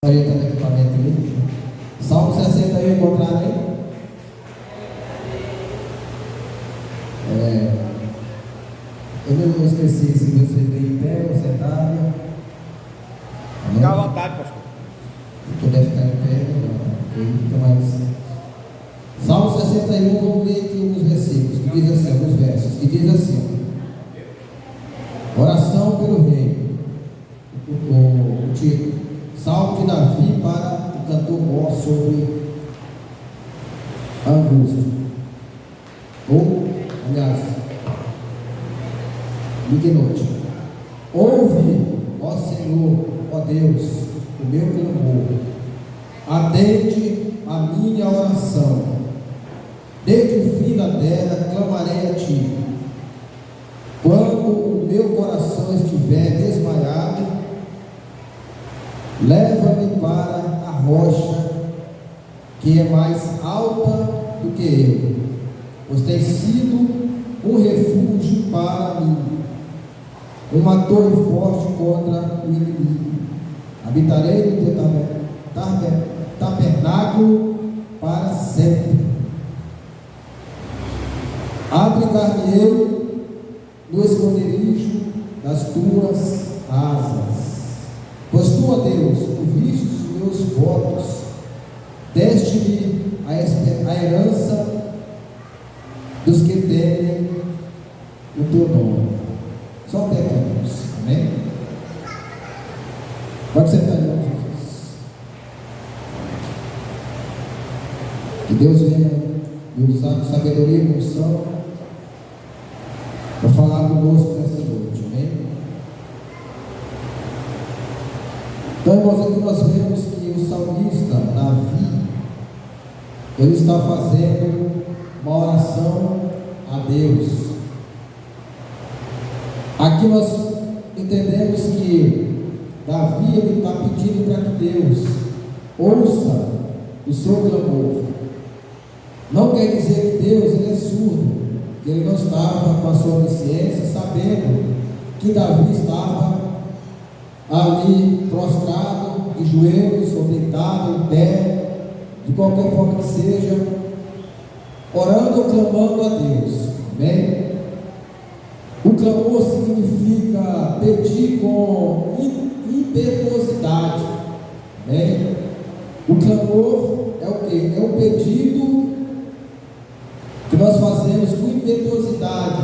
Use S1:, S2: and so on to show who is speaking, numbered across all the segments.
S1: Orientando o equipamento ali. Salmo 61, encontraram aí? Eu não esqueci se você veio em pé ou sentado.
S2: Fica à vontade, pastor.
S1: Se puder ficar em pé, aí fica mais. Salmo 61, vamos ler aqui alguns versículos, que diz assim, alguns versos, que diz assim: oração pelo rei. O título: Salmo de Davi para o cantor mor sobre a angústia. Ou, aliás, Mignote. Ouve, ó Senhor, ó Deus, o meu clamor. Atende a minha oração. Desde o fim da terra clamarei a ti. Quando o meu coração estiver desmaiado, leva-me para a rocha que é mais alta do que eu, pois tem sido um refúgio para mim, uma torre forte contra o inimigo. Habitarei no teu tabernáculo para sempre. Abrigar-me-ei no esconderijo das tuas asas. Pois tu, ó Deus, ouviste os meus votos, deste-me a herança dos que temem o teu nome. Só até aqui, irmãos. Amém? Pode sentar, irmão Jesus. Que Deus venha me usar com sabedoria e unção para falar conosco nessa noite. Amém? Então, irmãos, aqui nós vemos que o salmista Davi, ele está fazendo uma oração a Deus. Aqui nós entendemos que Davi está pedindo para que Deus ouça o seu clamor. Não quer dizer que Deus ele é surdo, que ele não estava com a sua onisciência, sabendo que Davi estava ali prostrado, de joelhos, ou deitado, em pé, de qualquer forma que seja, orando ou clamando a Deus. Amém? O clamor significa pedir com impetuosidade. Amém? O clamor é o quê? É o pedido que nós fazemos com impetuosidade.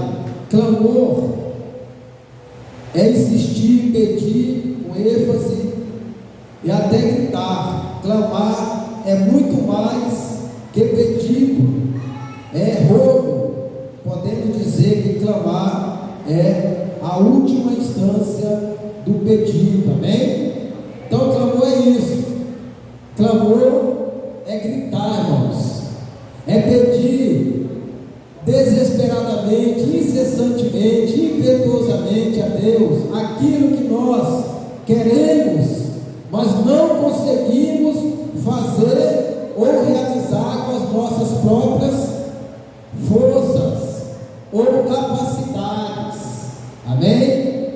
S1: Clamor é insistir, pedir com ênfase e até gritar. Clamar é muito mais que pedido, é rogo. Podemos dizer que clamar é a última instância do pedido. Amém? Então clamor é isso. Clamor é gritar, irmãos, é pedir desesperadamente, incessantemente, impetuosamente a Deus aquilo que nós queremos, mas não conseguimos fazer ou realizar com as nossas próprias forças ou capacidades. Amém?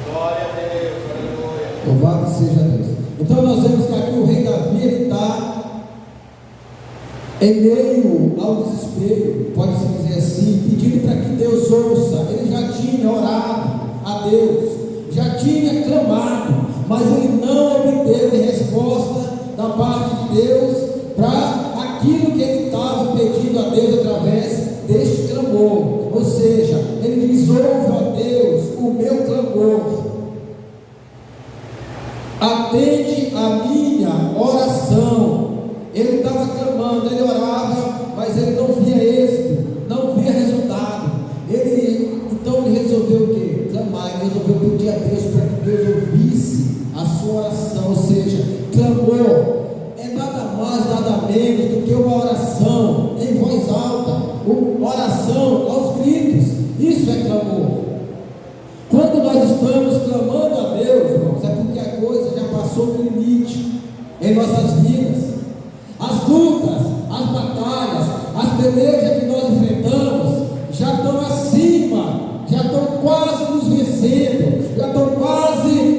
S2: Glória a Deus, aleluia.
S1: Louvado seja Deus. Então nós vemos que aqui o rei Davi está em meio ao desespero, pode-se dizer assim, pedindo para que Deus ouça. Ele já tinha orado a Deus, já tinha clamado, mas ele não obteve resposta da parte de Deus para aquilo que ele estava pedindo a Deus através deste clamor. Ou seja, ele diz: ouve, ó Deus, o meu clamor, atende a minha oração. Ele estava clamando, ele orava, mas ele não via êxito, não via resultado. Então ele resolveu o quê? Clamar. Ele resolveu pedir a Deus para que Deus ouvisse a sua oração. Ou seja, clamor é nada mais, nada menos do que uma oração em voz alta, uma oração aos gritos. Isso é clamor. Quando nós estamos clamando a Deus, irmãos, é porque a coisa já passou do limite em nossas vidas. As lutas, as batalhas, as pelejas que nós enfrentamos já estão acima, já estão quase nos vencendo, já estão quase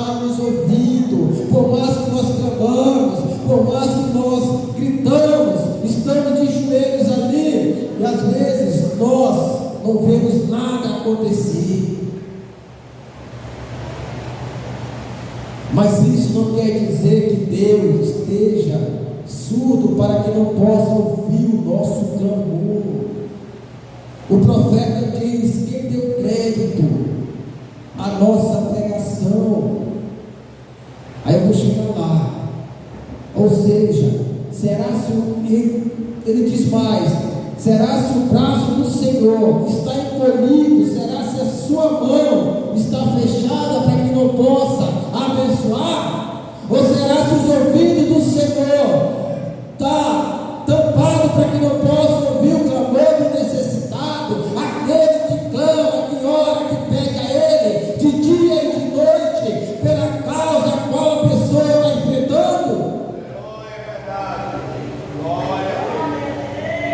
S1: está nos ouvindo, por mais que nós clamamos, por mais que nós gritamos, estamos de joelhos ali, e às vezes nós não vemos nada acontecer. Mas isso não quer dizer que Deus esteja surdo para que não possa ouvir o nosso clamor. O profeta diz: quem deu crédito à nossa pregação? Aí eu vou chegar lá. Ou seja, será se ele diz mais: será se o braço do Senhor está encolhido? Será se a sua mão está fechada para que não possa abençoar? Ou será se os ouvidos do Senhor está tampado para que não possa ouvir o clamor do necessitado, aquele que clama, que ora, que pede a Ele de dia e de noite pela causa a qual a pessoa está enfrentando?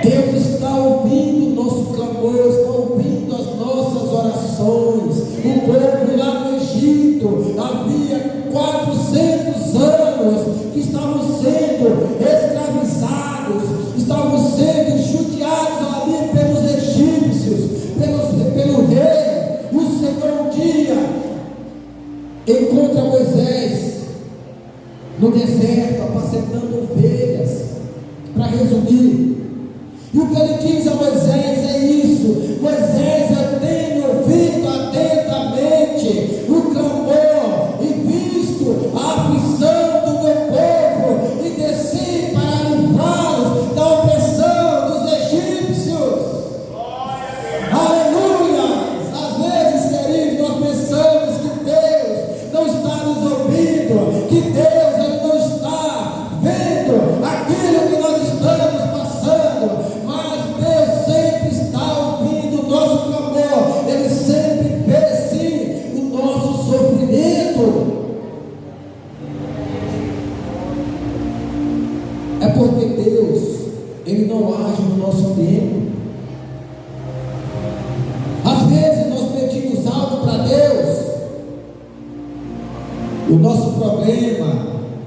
S1: Deus está ouvindo o nosso clamor, está ouvindo as nossas orações. O povo lá no Egito havia 400 anos que estavam sendo escravizados, estavam sendo judiados ali pelos egípcios, pelo rei. E o Senhor um dia encontra Moisés no deserto, apacentando ovelhas, para resumir. E o que ele diz a Moisés é isso: Moisés, eu tenho ouvido atentamente o clamor e visto a aflição do meu povo, e desci para livrá-los da opressão dos egípcios. Aleluia! Às vezes, queridos, nós pensamos que Deus não está nos ouvindo, que Deus ele não está vendo aquilo que nós estamos passando. Deus sempre está ouvindo o nosso clamor, Ele sempre vê sim o nosso sofrimento. É porque Deus, Ele não age no nosso tempo. Às vezes nós pedimos algo para Deus, e o nosso problema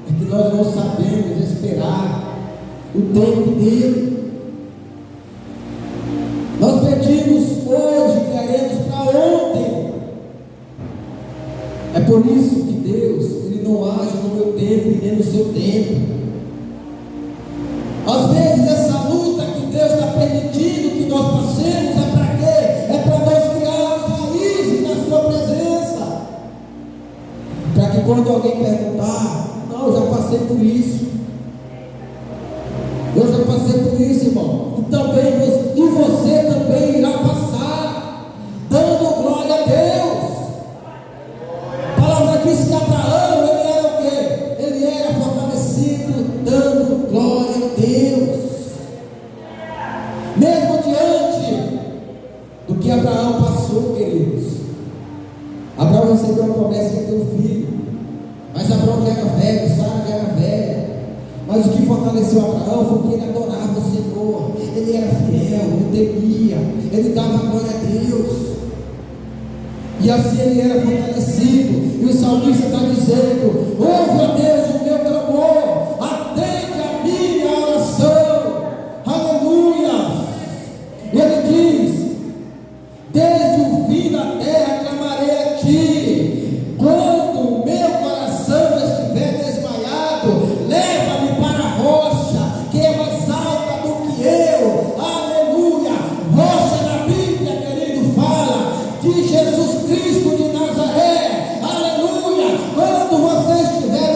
S1: é que nós não sabemos esperar o tempo dele. Nós pedimos hoje, queremos para ontem. É por isso que Deus, Ele não age no meu tempo e nem no seu tempo. Às vezes essa luta que Deus está permitindo que nós passemos é para quê? É para nós criarmos raízes na sua presença. Para que quando alguém perguntar: não, eu já passei por isso. Eu já passei por isso, irmão. E você também irá passar, dando glória a Deus. A palavra diz que Abraão, ele era o quê? Ele era fortalecido, dando glória a Deus. Mesmo diante do que Abraão passou, queridos. Abraão recebeu a promessa de ter um filho, mas Abraão já era velho, Sara já era velha. Mas o que fortaleceu Abraão foi que ele adorava o Senhor, ele era fiel, ele temia, ele dava glória a Deus, e assim ele era fortalecido. E o salmista está dizendo: ouve, ó Deus, o meu clamor, atende a minha oração. Aleluia! E ele diz: desde o fim da terra clamarei a ti, quando o meu coração estiver desmaiado, leva-me para a rocha, que é mais alta do que eu. Aleluia! Rocha na Bíblia, querido, fala de Jesus Cristo de Nazaré. Aleluia! Quando você estiver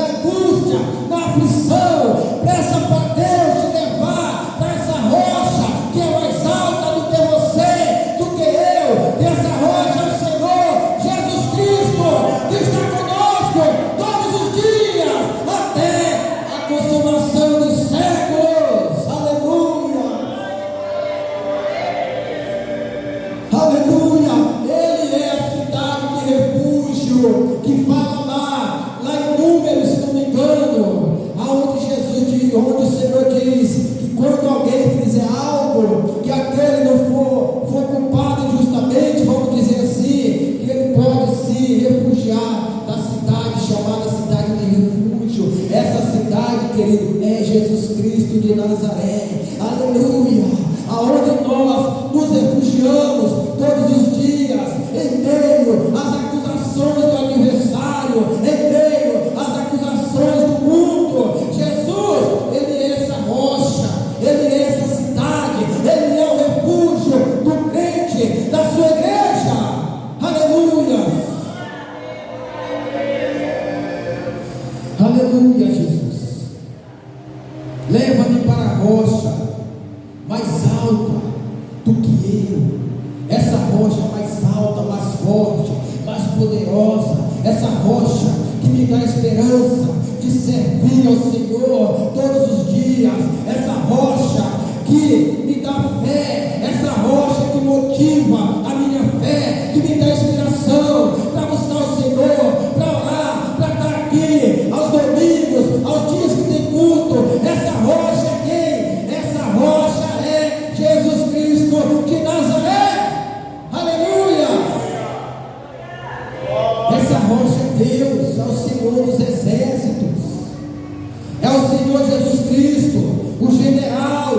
S1: Cristo de Nazaré, aleluia, aonde nós nos refugiamos todos os dias, em meio às acusações do adversário, em meio às acusações do mundo. Jesus, Ele é essa rocha, Ele é essa cidade, Ele é o refúgio do crente, da sua igreja, aleluia. Aleluia, Jesus. Leva-me para a rocha mais alta do que eu. Essa rocha mais alta, mais forte, mais poderosa. Essa rocha que me dá esperança de servir ao Senhor todos os dias. Essa rocha que me dá fé. Essa rocha que motiva a minha fé, que me dá inspiração para buscar o Senhor, para orar, para estar aqui aos domingos, aos dias que tem culto. Essa rocha é quem? Essa rocha é Jesus Cristo de Nazaré, aleluia. Essa rocha é Deus, é o Senhor dos exércitos, é o Senhor Jesus Cristo, o general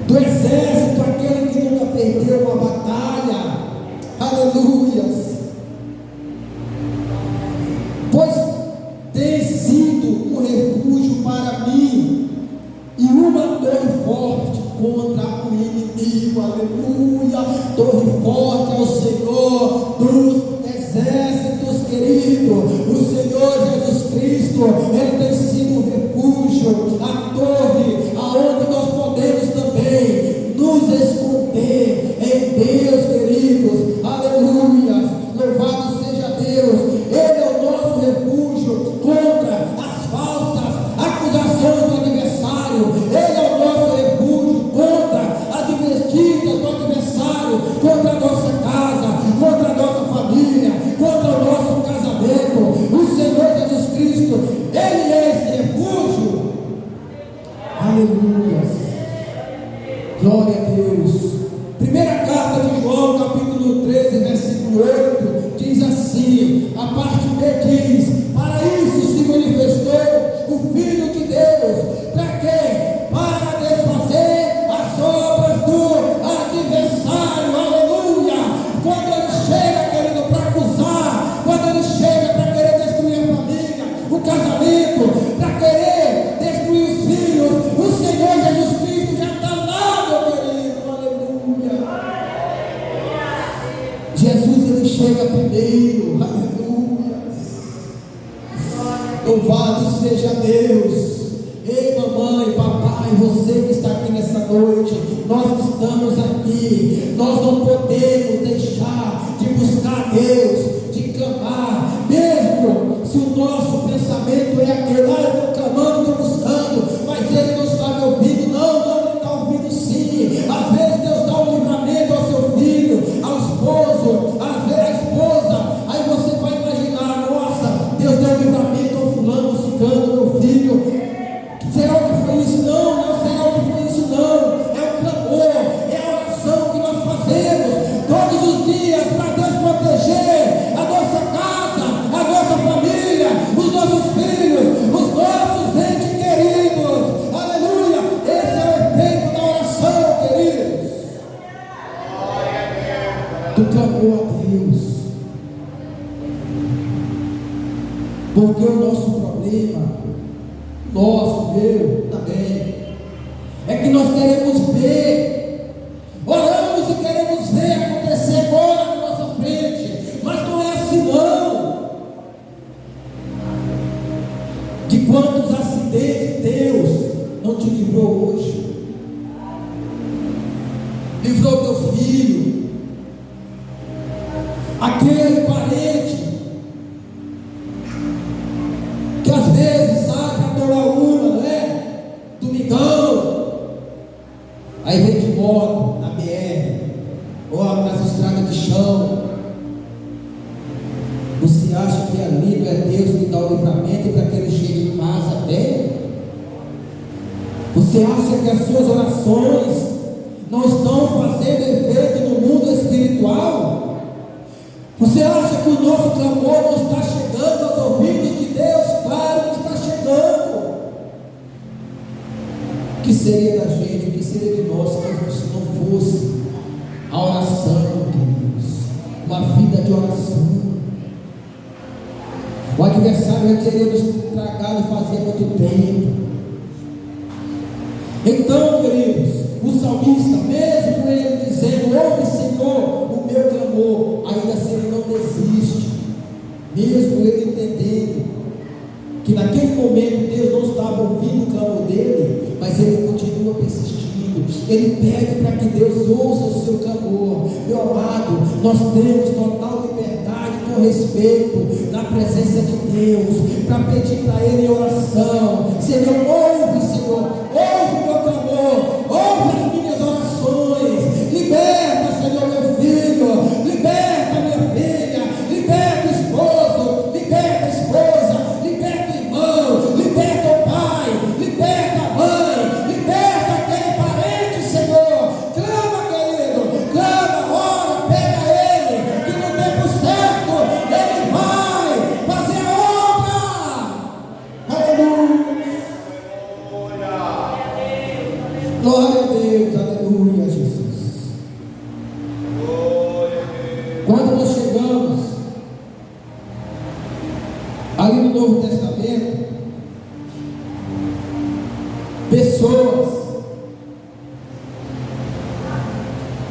S1: do exército, aquele que nunca perdeu uma batalha, aleluias. Pois tem sido um refúgio para mim e uma torre forte contra o inimigo, aleluia. Torre forte é o Senhor dos exércitos, querido. O Senhor Jesus Cristo, Ele tem sido um refúgio, a torre aonde nós podemos também nos esconder em Deus, queridos, aleluia. Louvado seja Deus. Ele é o nosso refúgio contra as falsas acusações do adversário. Ele é o nosso refúgio contra as investidas do adversário, contra a nossa casa, contra a nossa família, contra o nosso casamento. O Senhor Jesus Cristo, Ele é esse refúgio. Aleluia. Glória a Deus. Primeira carta de João, capítulo 13, versículo 8, diz assim, a parte B diz: para isso se manifestou o Filho de Deus. Para quê? Para desfazer as obras do adversário, aleluia. Quando ele chega, querido, para acusar, quando ele chega para querer destruir a família, o casamento, para querer destruir os filhos, o Senhor Jesus Cristo já está lá, meu querido, aleluia. Jesus, Ele chega primeiro, aleluia. Louvado seja Deus. Ei, mamãe, papai, você que está aqui nessa noite, nós estamos aqui, nós não podemos deixar de buscar Deus, de clamar, mesmo se o nosso pensamento é aquele, eu estou clamando, estou buscando, mas Ele não está me ouvindo. Não, Ele está ouvindo sim. Às vezes Deus dá um livramento ao seu filho, ao esposo, às vezes à esposa, aí você vai imaginar, nossa, Deus deu um livramento ao fulano, ciclano, meu filho. Será que foi isso? Não, será que foi isso? Não. É o clamor, é a oração que nós fazemos todos os dias para Deus proteger a nossa casa, a nossa família, os nossos filhos, os nossos entes queridos. Aleluia! Esse é o efeito da oração, queridos. Do clamor a Deus. Porque o nosso problema, meu também, é que nós queremos ver, oramos e queremos ver acontecer agora na nossa frente, mas não é assim não. De quantos acidentes Deus não te livrou hoje? Livrou teu filho, aquele parente que às vezes sai para tomar uma, né? Domingão, aí vem de moto na BR ou nas estradas de chão. Você acha que ali não é Deus que dá o livramento para que ele chegue em casa bem? Você acha que as suas orações não estão fazendo efeito no mundo espiritual? Você acha que o nosso clamor não está chegando aos ouvidos de Deus? Claro que está chegando. seria da gente, o que seria de nós se não fosse a oração, queridos? Uma vida de oração. O adversário já teria nos tragado fazia muito tempo. Então, queridos, o salmista, mesmo ele dizendo: ouve, Senhor, o meu clamor, ainda assim ele não desiste, mesmo ele entendendo que naquele momento Deus não estava ouvindo o clamor dele, mas ele continua persistindo. Ele pede para que Deus ouça o seu clamor. Meu amado, nós temos total liberdade com respeito na presença de Deus, para pedir para Ele em oração: Senhor, ouve, Senhor, ouve o meu clamor, ouve as minhas orações, liberta, Senhor, meu filho, liberta minha filha, liberta o esposo, liberta a esposa, liberta o irmão, liberta o pai, liberta a mãe, liberta aquele parente, Senhor. Clama, querido, clama, ora, pega Ele, que no tempo certo Ele vai fazer a obra. Aleluia. Glória a Deus, aleluia, Jesus. Quando nós chegamos ali no Novo Testamento, pessoas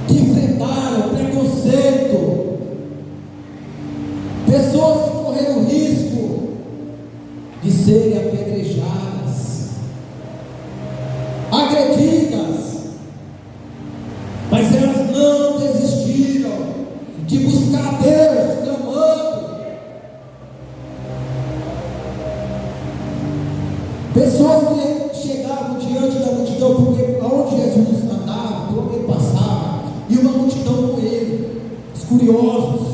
S1: que enfrentaram preconceito, pessoas que correram risco de serem apedrejadas, agredidas, mas elas não desistiram de buscar a Deus, clamando. Pessoas que chegavam diante da multidão, porque onde Jesus andava, por onde ele passava, e uma multidão com ele, os curiosos,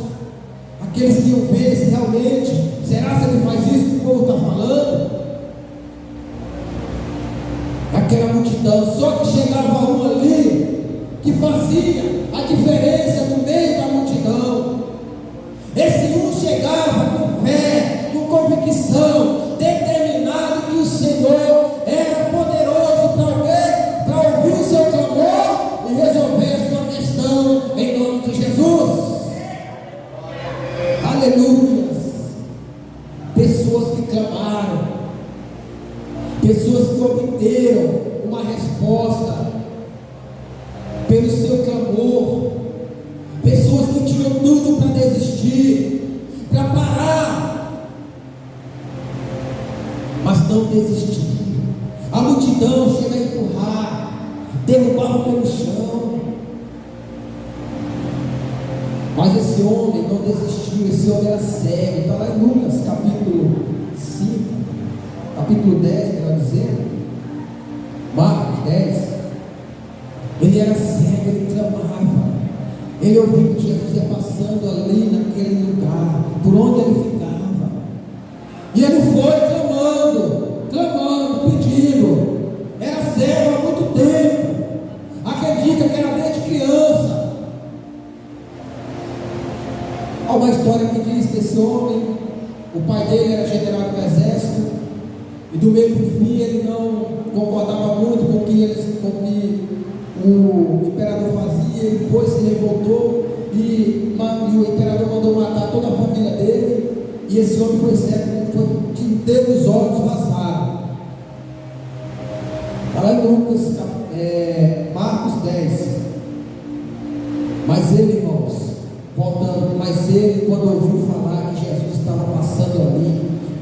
S1: aqueles que iam ver se realmente, será que ele faz isso que o povo está falando? Aquela multidão, só que chegava um ali que fazia a diferença no meio da multidão. Esse um chegava com fé, com convicção, determinado que o Senhor era poderoso para ouvir o seu clamor e resolver a sua questão em nome de Jesus. Aleluia. Pessoas que clamaram, pessoas que obteram uma resposta pelo seu clamor, pessoas que tinham tudo para desistir, para parar, mas não desistiram. A multidão chega a empurrar, derrubava pelo chão, mas esse homem não desistiu. Esse homem era cego. Está lá em Lucas capítulo 5, capítulo 10, melhor dizendo, Marcos 10. Ele era cego, ele clamava, ele ouviu que Jesus ia passando ali naquele lugar, por onde ele ficava, e ele foi clamando, pedindo. Era cego há muito tempo, acredita que era desde criança. Há uma história que diz que esse homem, o pai dele era general do exército, e do meio para o fim ele não concordava muito com o que o imperador fazia. Ele foi, se revoltou, e o imperador mandou matar toda a família dele, e esse homem foi cego, teve os olhos vazados. Está lá em Lucas, Marcos 10. Mas ele, irmãos, voltando, quando ouviu falar que Jesus estava passando ali,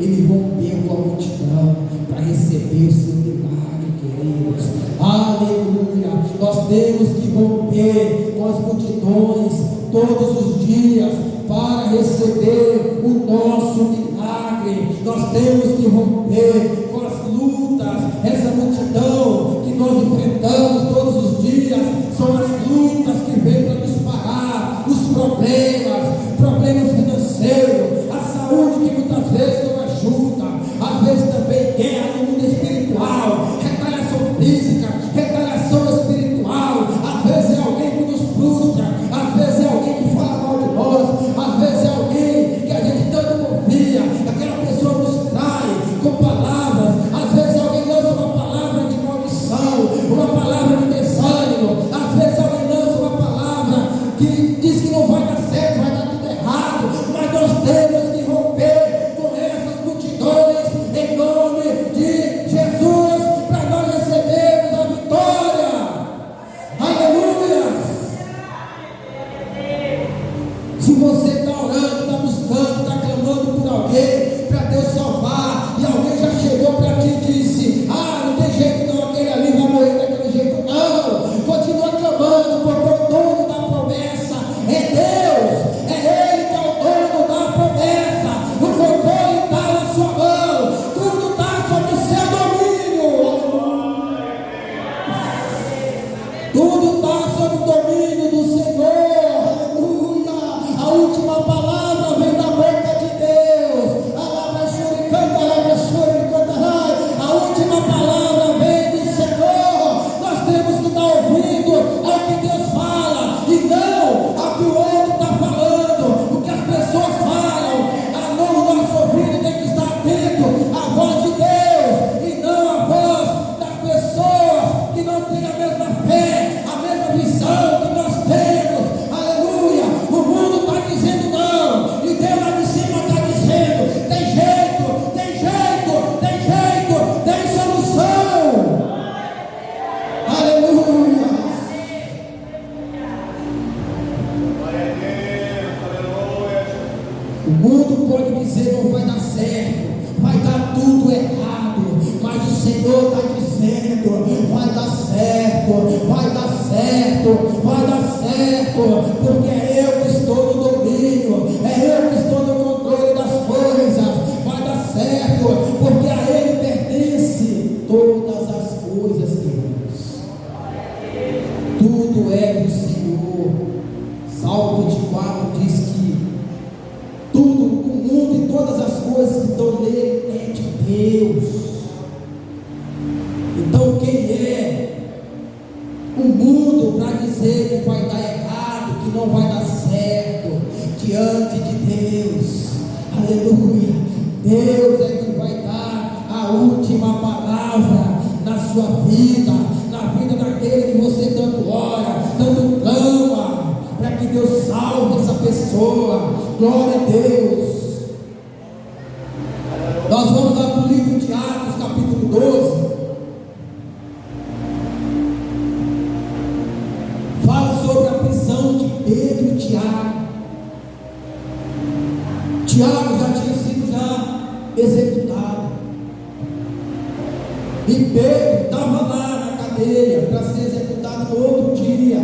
S1: ele rompeu com a multidão para receber o seu milagre, queridos. Aleluia. Nós temos que romper com as multidões todos os dias para receber o nosso milagre. Nós temos que romper com as lutas. Essa multidão que nós enfrentamos todos os dias são as lutas que vêm para nos parar, os problemas financeiros, a saúde que muitas vezes não ajuda, às vezes também guerra no mundo espiritual, retaliação física, retaliação espiritual. Às vezes é alguém que nos frustra, às vezes é alguém que fala mal de nós, às vezes é alguém que a gente tanto confia, aquela pessoa nos trai com palavras Deus. Então quem é o mundo para dizer que vai dar errado, que não vai dar certo diante de Deus? Aleluia. Deus é que vai dar a última palavra na sua vida, na vida daquele que você tanto ora, tanto clama, para que Deus salve essa pessoa. Glória a Deus. Nós vamos lá para o livro de Atos, capítulo 12. Fala sobre a prisão de Pedro e Tiago. Tiago já tinha sido executado, e Pedro estava lá na cadeia para ser executado no outro dia,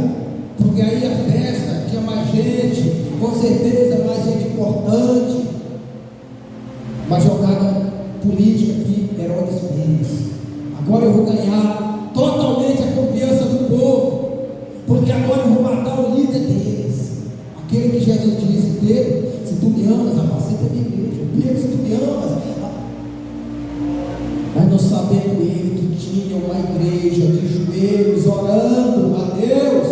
S1: porque aí a festa tinha mais gente, com certeza mais gente importante. Uma jogada política que Herodes fez. Agora eu vou ganhar totalmente a confiança do povo, porque agora eu vou matar o líder deles, aquele que Jesus disse: Pedro, se tu me amas, apacenta a minha igreja. Pedro, se tu me amas. Mas não sabendo ele que tinha uma igreja de joelhos orando a Deus.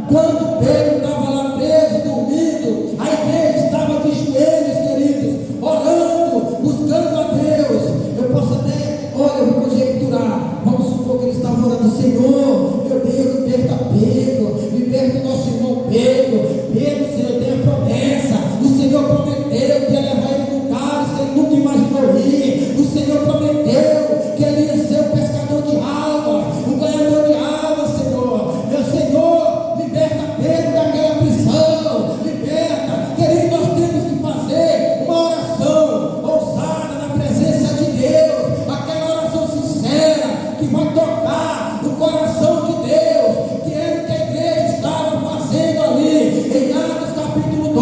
S1: Quando Pedro estava lá preso, dormindo, a igreja estava de joelhos, queridos, orando, buscando a Deus. Eu posso até, olha, eu vou conjecturar. Vamos supor que ele estava orando: Senhor, meu Deus, liberta Pedro, liberta o nosso irmão Pedro. Pedro, o Senhor tem a promessa. O Senhor prometeu que ia levar ele no cálice que ele nunca imaginou ir. O Senhor prometeu que ele ia ser o pescador de almas, o ganhador de almas, Senhor. Meu Senhor, liberta Pedro daquela prisão, liberta. Querido, nós temos que fazer uma oração ousada na presença de Deus, aquela oração sincera que vai tocar no coração de Deus, que era o que a igreja estava fazendo ali em Atos capítulo 12,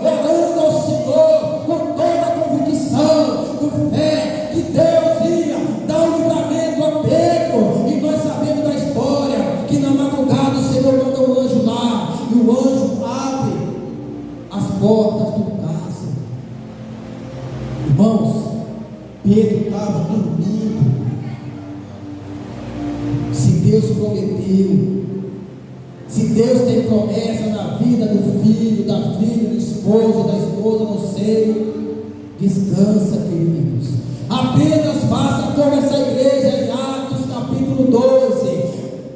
S1: orando ao Senhor com toda a convicção, com fé, que Deus ia dar o livramento a Pedro. E nós sabemos da história que na madrugada o Senhor manda um anjo lá, e o anjo abre as portas do cárcere. Irmãos, Pedro estava dormindo. Se Deus prometeu, se Deus tem promessa na vida do filho, da filha, do esposo, da esposa, não sei, descansa, queridos. Apenas faça como essa igreja em Atos capítulo 12,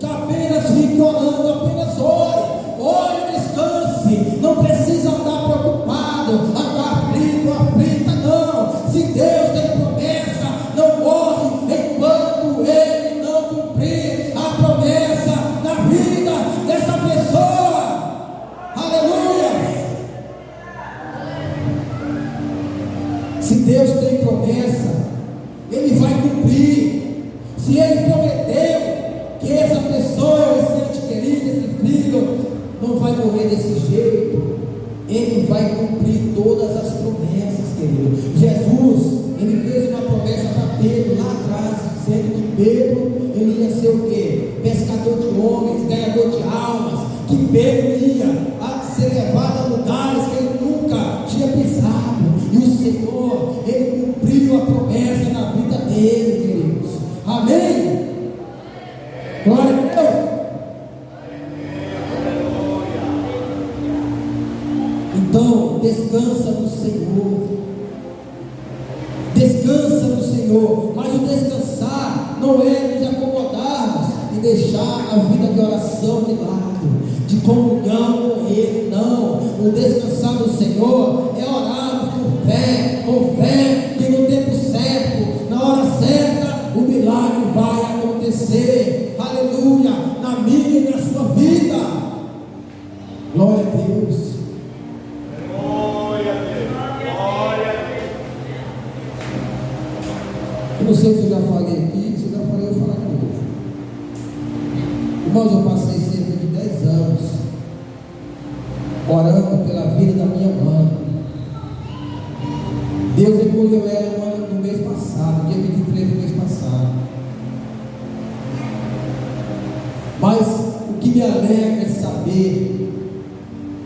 S1: que apenas fique orando, apenas ore e descanse. Não precisa andar preocupado, andar aflita, não. Se Deus tem promessa, não morre enquanto Ele não cumprir a promessa na vida dessa pessoa. Aleluia! Se Deus tem promessa, Ele vai cumprir. Se Ele prometeu que essa pessoa, esse ente querido, esse filho, não vai morrer desse jeito, Ele vai cumprir todas as promessas, querido. Jesus, Ele fez uma promessa para Pedro lá atrás, dizendo que Pedro, ele ia ser o quê? Pescador de homens, ganhador de almas, que Pedro ia ser levado a lugares que ele nunca tinha pisado. E o Senhor, Ele cumpriu a promessa na vida dele, queridos. Amém? Glória a Deus. Então, descansa no Senhor. Descansa no Senhor. Mas o descansar não é nos acomodarmos e deixar a vida de oração de lado, de comunhão com Ele. Não. O descansar no Senhor é orarmos com fé, que no tempo certo, na hora certa, o milagre vai acontecer. Aleluia! Na minha e na sua vida. Glória a Deus. Eu não sei se eu já falei aqui, se eu já falei, eu vou falar de novo. Irmãos, eu passei cerca de 10 anos orando pela vida da minha mãe. Deus recolheu ela no mês passado, dia 23 do mês passado. Mas o que me alegra é saber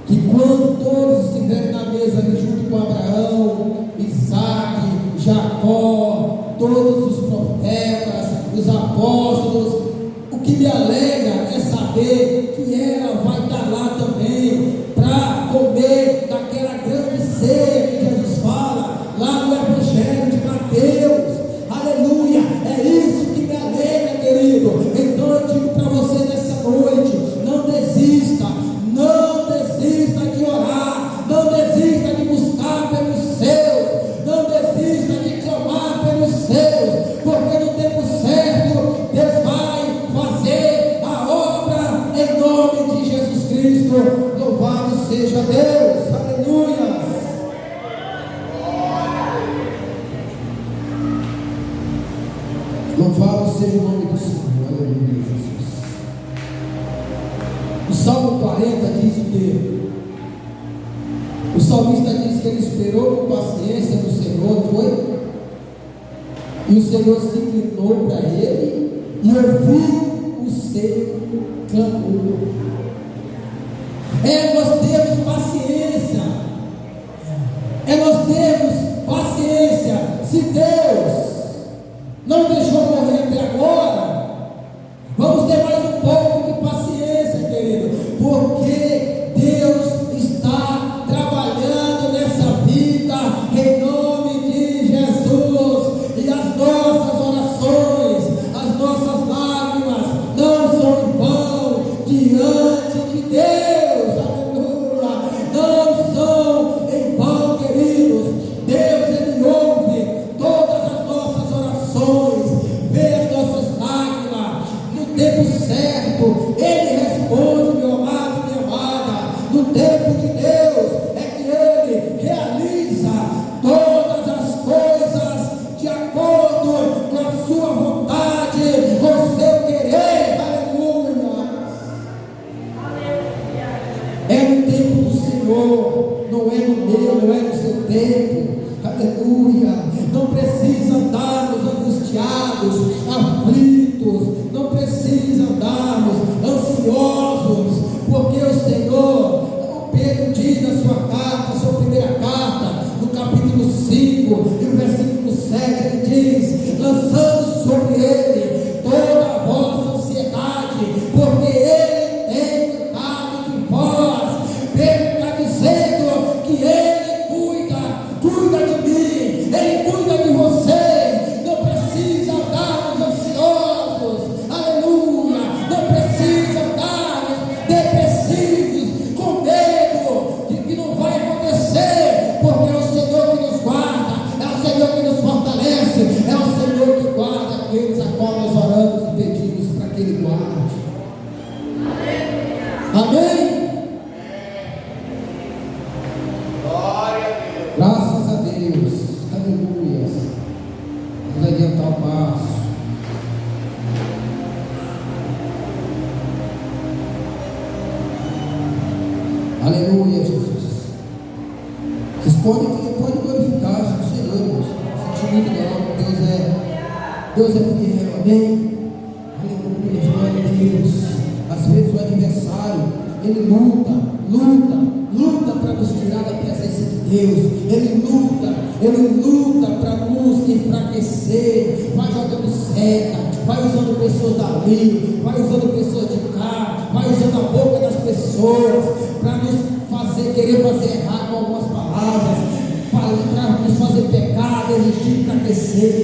S1: que quando todos estiverem na mesa ali junto com Abraão, Isaac, Jacó, todos os profetas, os apóstolos. O que me alegra é saber que ela vai estar lá também para comer daquela grande ceia que Jesus fala lá no Evangelho de Mateus. Aleluia, é isso que me alegra, querido. Então eu digo para você nessa noite: não desista, não desista de orar, não desista de buscar pelos seus, não desista de clamar pelos seus, porque no tempo certo Deus vai fazer a obra em nome de Jesus Cristo. Louvado seja Deus, aleluia. Louvado seja o nome do Senhor, aleluia, Jesus. O Salmo 40 diz o quê? O salmista diz que ele esperou com paciência no Senhor, foi? E o Senhor se inclinou para ele e ouviu o seu clamor. Nós temos paciência. Nós temos paciência. Se Deus não deixou morrer até agora, vamos ter mais um pouco de paciência, querido, porque Deus está trabalhando nessa vida em nome de Jesus. E as nossas orações, as nossas lágrimas não são em vão diante de Deus, aleluia, não são em vão, queridos. Deus, Ele ouve todas as nossas orações, vê as nossas lágrimas, no tempo certo Ele responde, meu amado, minha amada. No tempo de Deus é que Ele realiza todas as coisas de acordo com a sua vontade, com o seu querer, aleluia. É no tempo do Senhor, não é no meu, não é no seu tempo, aleluia. Não precisa andarmos angustiados, aflitos, não precisa andarmos ansiosos, porque o Senhor, Pedro diz na sua carta, sua primeira carta, no capítulo 5 e o versículo 7, ele diz: lançando sobre ele toda a vossa ansiedade, porque ele tem cuidado de vós. Pedro está dizendo que ele cuida de mim, ele cuida de você. Não precisa andarmos ansiosos, aleluia, não precisa andarmos depressivos, com medo de que não vai acontecer, porque é o Senhor que nos guarda, é o Senhor que nos fortalece, é o Senhor que guarda aqueles a qual nós oramos e pedimos para que Ele guarde. Amém?
S2: Glória a Deus.
S1: Graças a Deus, aleluia. Vamos adiantar o passo. Aleluia, Jesus. Vocês podem glorificar o Senhor, irmãos. Não sente muito não. Deus é fiel, amém? Aleluia, glória a Deus. Às vezes o adversário, ele luta para nos tirar da presença de Deus. Ele luta para nos enfraquecer. Vai jogando seta, vai usando pessoas dali, vai usando pessoas de cá, vai usando a boca das pessoas para nos querer fazer errar com algumas palavras, para nos fazer pecar, desistir, enfraquecer.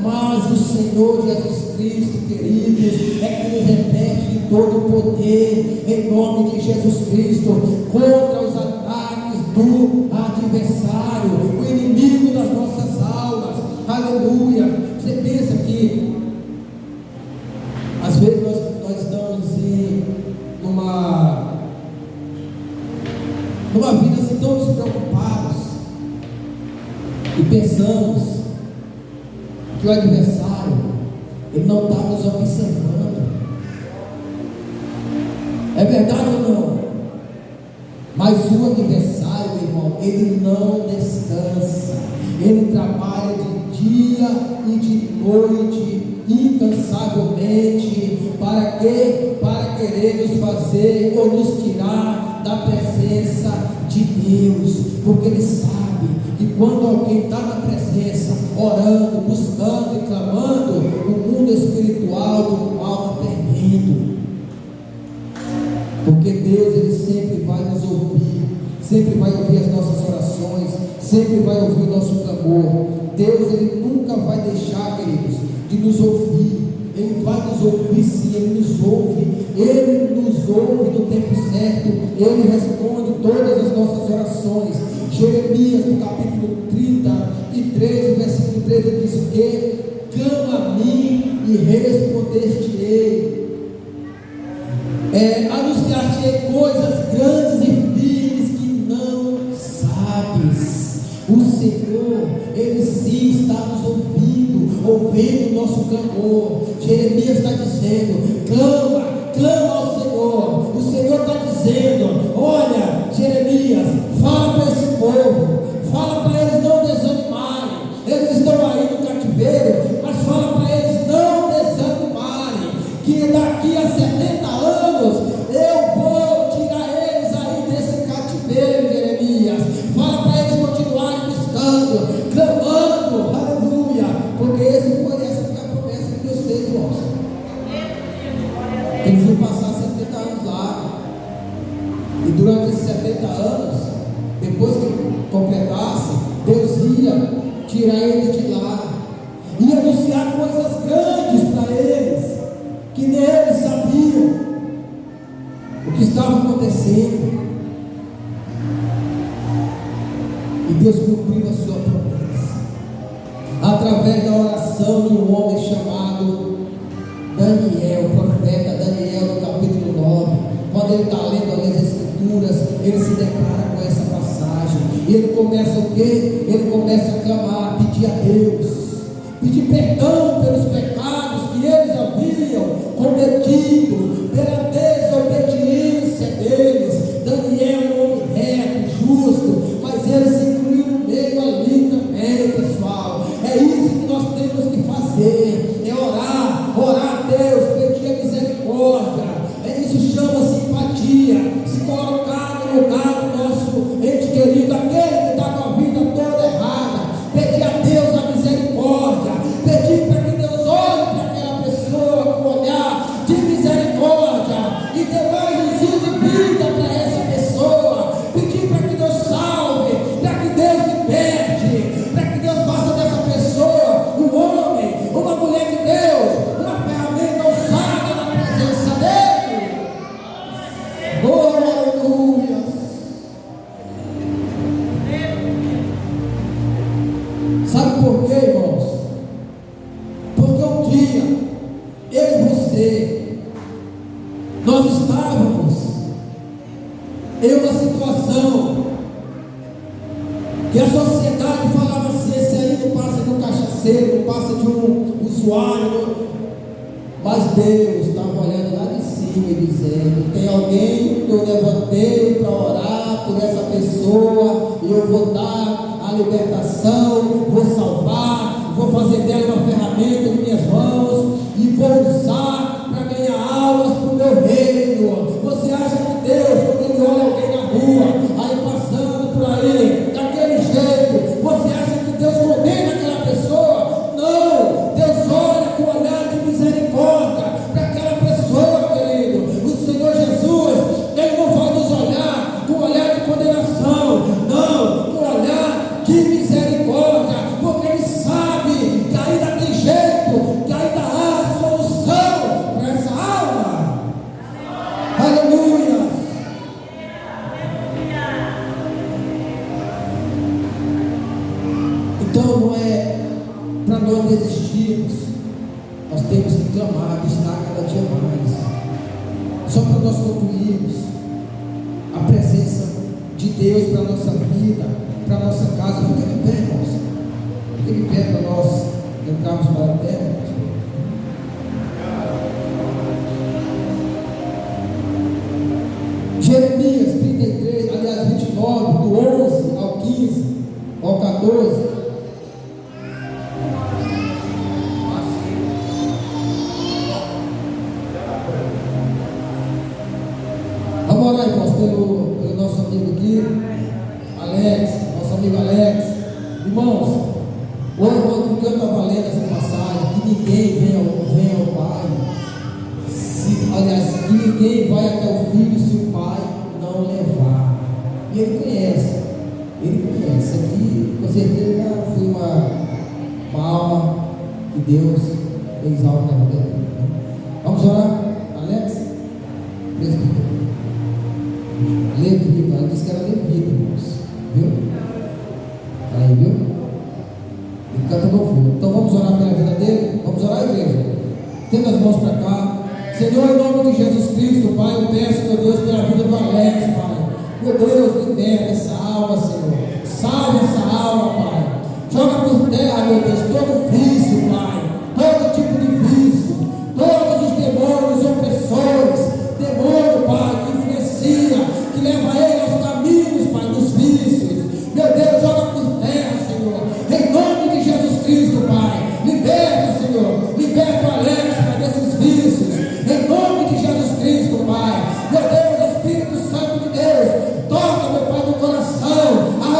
S1: Mas o Senhor Jesus Cristo, queridos, é que nos reveste de todo o poder, em nome de Jesus Cristo, contra os ataques do adversário, o inimigo das nossas almas. Aleluia. Você pensa que às vezes nós estamos numa vida assim tão despreocupados e pensamos que o adversário, ele não está nos observando. É verdade ou não? Mas o adversário, meu irmão, ele não descansa. Ele trabalha de dia e de noite, incansavelmente. Para quê? Para querer nos fazer ou nos tirar da presença de Deus. Porque ele sabe que quando alguém está na presença, orando, buscando e clamando, o mundo espiritual do mal está tremendo. Porque Deus, Ele sempre vai nos ouvir, sempre vai ouvir as nossas orações, sempre vai ouvir o nosso clamor. Deus, Ele nunca vai deixar, queridos, de nos ouvir. Ele vai nos ouvir sim, Ele nos ouve no tempo certo, Ele responde todas as nossas orações. Jeremias, no capítulo 33, versículo 13, diz o quê? Clama a mim e responder-te-ei. Anunciar-te-ei coisas grandes e firmes que não sabes. O Senhor, Ele sim está nos ouvindo o nosso clamor. Jeremias está dizendo: clama ao Senhor. O Senhor está dizendo: olha, Jeremias, fala para esse povo, fala para eles não desanimarem. Eles estão aí no cativeiro, mas fala para eles não desanimarem, que daqui a 70 anos eu vou tirar eles aí desse cativeiro. Jeremias, fala para eles continuarem buscando, clamando, aleluia, porque essa foi a promessa que Deus fez, irmãos. Eles vão passar 70 anos lá, e durante esses 70 anos, depois que completasse, Deus ia tirar eles de lá, ia anunciar coisas grandes para eles, que nem eles sabiam o que estava acontecendo. E Deus cumpriu a sua promessa através da oração de um homem chamado Daniel, o profeta Daniel, no capítulo 9. Quando ele está lendo as Escrituras, ele se depara com essa passagem, e ele começa o quê? Ele começa a clamar, pedir a Deus, pedir perdão pelos pecados que eles haviam cometido, pela desobediência deles. Daniel é um homem reto, justo, mas ele se incluiu no meio ali também, pessoal. É isso que nós temos que fazer, é orar a Deus, pedir a misericórdia. Isso chama simpatia, se colocar no lugar do nosso ente querido, aquele que está com a vida toda errada, pedir a Deus a misericórdia, pedir para que Deus olhe para aquela pessoa com olhar de misericórdia e dê mais um dia de vida para essa pessoa, pedir para que Deus salve, para que Deus liberte, para que Deus faça dessa pessoa um homem, uma mulher de Deus, uma ferramenta usada na presença dele. Oh, aleluia! Sabe por quê, irmãos? Porque um dia, eu e você, nós estávamos em uma situação que a sociedade falava assim: esse aí não passa de um cachaceiro, não passa de um usuário, mas Deus estava olhando lá de cima e dizendo: tem alguém que eu levantei para orar por essa pessoa, e eu vou dar a libertação, vou salvar, vou fazer dela uma ferramenta em minhas mãos e vou usar para ganhar almas para o meu reino. Você acha que Deus, quando Ele olha alguém na rua, aí passando por aí, daquele jeito, você acha que Deus condena aquela pessoa? Não, Deus olha com um olhar de misericórdia para aquela pessoa, querido. O Senhor Jesus, Ele não vai nos olhar com um olhar de condenação, não, com um olhar de misericórdia, porque Ele sabe que ainda tem jeito, que ainda há solução para essa alma. Aleluia! Então não é para nós desistirmos, nós temos que clamar, buscar cada dia mais, só para nós concluirmos a presença de Deus para a nossa vida, para a nossa casa. Fica de pé, irmãos, fica de pé para nós entrarmos para a terra. Jeremias 33, aliás 29, do 11 ao 15, ao 14. Vamos orar, irmãos, pelo nosso amigo aqui, Alex, nosso amigo Alex. Irmãos, Outro que eu estava lendo essa passagem, que ninguém vem ao Pai, aliás, que ninguém vai até o Filho se o Pai não levar. E ele conhece. Aqui, com certeza, foi uma alma que Deus fez algo na vida dele. Vamos orar, Alex? Presbítero. Levita, ela disse que era levita, irmãos. Viu? Aí, viu? Ele canta louvor. Então vamos orar pela vida dele. Vamos orar, igreja. Tendo as mãos para cá. Senhor, em nome de Jesus Cristo, Pai, eu peço, meu Deus, pela vida do Alex, Pai. Meu Deus, liberta essa alma, Senhor. Salve essa alma, Pai. Joga por terra, meu Deus, todo vício, Pai. Todo tipo de vício. Todos os demônios opressores. Demônio, Pai, que influencia, que leva ele aos caminhos, Pai, dos vícios. Meu Deus, joga por terra, Senhor. Em nome de Jesus Cristo, Pai. Liberta, Senhor. Liberta o Alex, Pai, desses vícios. Em nome de Jesus Cristo, Pai. Meu Deus, Espírito Santo de Deus, toca, meu Pai, no coração, a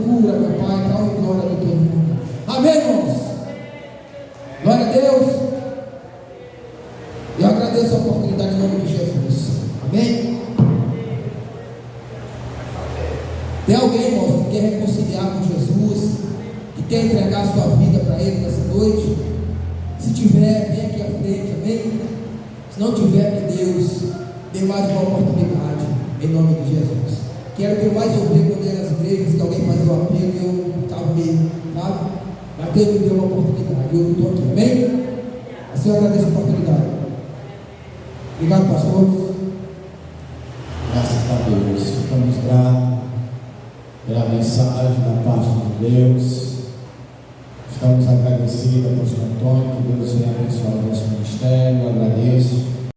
S1: cura, meu Pai, para a glória do teu nome. Amém, irmãos? Glória a Deus. Eu agradeço a oportunidade em nome de Jesus. Amém? Tem alguém, irmãos, que quer reconciliar com Jesus, que quer entregar a sua vida para Ele nessa noite? Se tiver, vem aqui à frente, amém? Se não tiver, que Deus dê mais uma oportunidade, em nome de Jesus. Quero que eu mais ouvi quando era nas igrejas, que alguém fazia o apelo e eu estava meio, sabe? Mas Deus me deu uma oportunidade, eu estou aqui, amém? Assim eu agradeço a oportunidade. Obrigado, pastor.
S3: Graças a Deus, ficamos gratos pela mensagem da parte de Deus. Estamos agradecidos ao pastor Antônio, que Deus venha abençoar o nosso ministério. Eu agradeço